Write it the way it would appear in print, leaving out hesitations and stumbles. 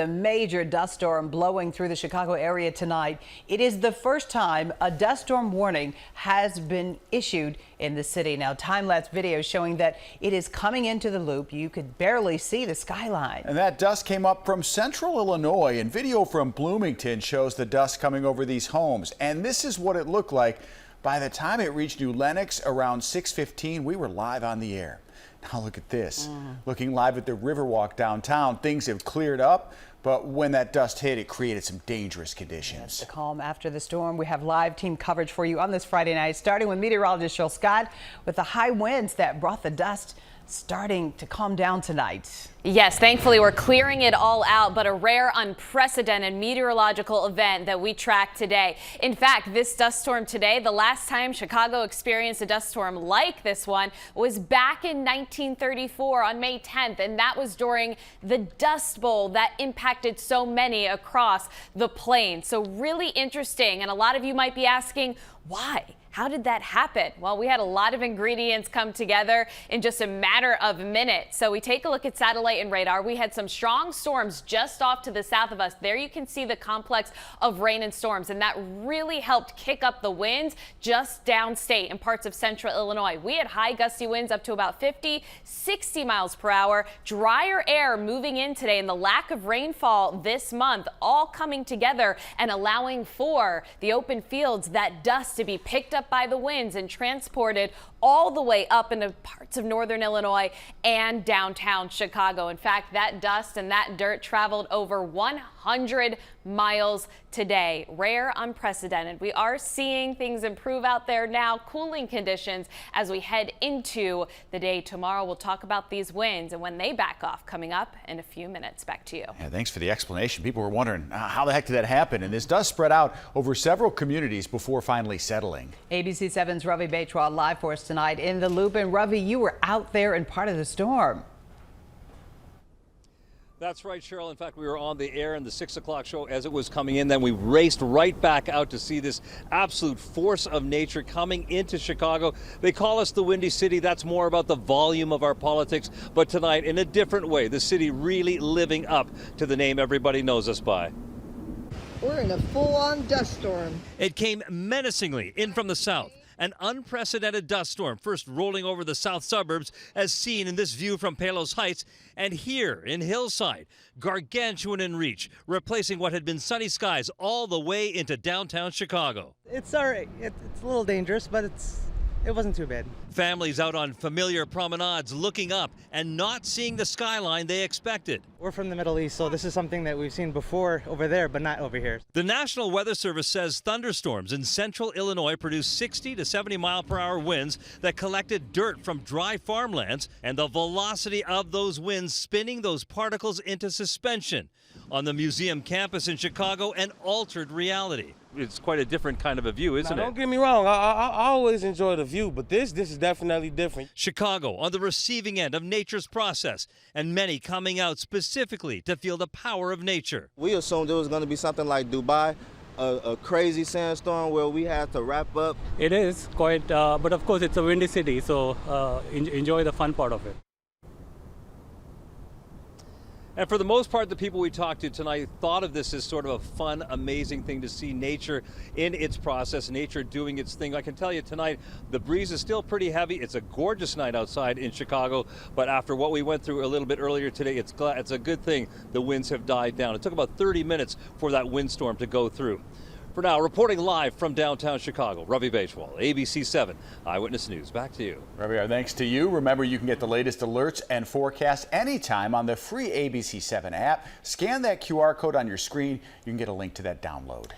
A major dust storm blowing through the Chicago area tonight. It is the first time a dust storm warning has been issued in the city. Now, time-lapse video showing that it is coming into the loop. You could barely see the skyline. And that dust came up from central Illinois, and video from Bloomington shows the dust coming over these homes. And this is what it looked like by the time it reached New Lenox around 6:15. We were live on the air. Now look at this. Looking live at the Riverwalk downtown, things have cleared up, but when that dust hit, it created some dangerous conditions. The calm after the storm. We have live team coverage for you on this Friday night, starting with meteorologist Cheryl Scott with the high winds that brought the dust starting to calm down tonight. Yes, thankfully we're clearing it all out, but a rare, unprecedented meteorological event that we tracked today. In fact, this dust storm today, the last time Chicago experienced a dust storm like this one was back in 1934 on May 10th, and that was during the Dust Bowl that impacted so many across the plain. So really interesting, and a lot of you might be asking, why? How did that happen? Well, we had a lot of ingredients come together in just a matter of minutes. So we take a look at satellite and radar. We had some strong storms just off to the south of us. There you can see the complex of rain and storms, and that really helped kick up the winds just downstate in parts of central Illinois. We had high gusty winds up to about 50, 60 miles per hour. Drier air moving in today, and the lack of rainfall this month all coming together and allowing for the open fields, that dust to be picked up by the winds and transported all the way up into parts of northern Illinois and downtown Chicago. In fact, that dust and that dirt traveled over 100 miles today. Rare, unprecedented. We are seeing things improve out there now, cooling conditions as we head into the day tomorrow. We'll talk about these winds and when they back off coming up in a few minutes. Back to you. Yeah, thanks for the explanation. People were wondering how the heck did that happen? And this does spread out over several communities before finally settling. ABC 7's Ravi Baichwal live for us tonight in the loop. And Ravi, you were out there in part of the storm. That's right, Cheryl. In fact, we were on the air in the 6 o'clock show as it was coming in. Then we raced right back out to see this absolute force of nature coming into Chicago. They call us the Windy City. That's more about the volume of our politics. But tonight, in a different way, the city really living up to the name everybody knows us by. We're in a full-on dust storm. It came menacingly in from the south. An unprecedented dust storm first rolling over the south suburbs as seen in this view from Palos Heights, and here in Hillside, gargantuan in reach, replacing what had been sunny skies all the way into downtown Chicago. It's all right. It's a little dangerous, but it wasn't too bad. Families out on familiar promenades looking up and not seeing the skyline they expected. We're from the Middle East, so this is something that we've seen before over there, but not over here. The National Weather Service says thunderstorms in central Illinois produced 60 to 70 mile per hour winds that collected dirt from dry farmlands, and the velocity of those winds spinning those particles into suspension. On the museum campus in Chicago, an altered reality. It's quite a different kind of a view, isn't it? Don't get me wrong, I always enjoy the view, but this is definitely different. Chicago on the receiving end of nature's process, and many coming out specifically to feel the power of nature. We assumed it was going to be something like Dubai, a crazy sandstorm where we had to wrap up. It is quite, but of course it's a windy city, so enjoy the fun part of it. And for the most part, the people we talked to tonight thought of this as sort of a fun, amazing thing to see nature in its process, nature doing its thing. I can tell you tonight, the breeze is still pretty heavy. It's a gorgeous night outside in Chicago, but after what we went through a little bit earlier today, it's a good thing the winds have died down. It took about 30 minutes for that windstorm to go through. For now, reporting live from downtown Chicago, Ravi Baichwal, ABC 7 Eyewitness News. Back to you. Ravi, our thanks to you. Remember, you can get the latest alerts and forecasts anytime on the free ABC 7 app. Scan that QR code on your screen. You can get a link to that download.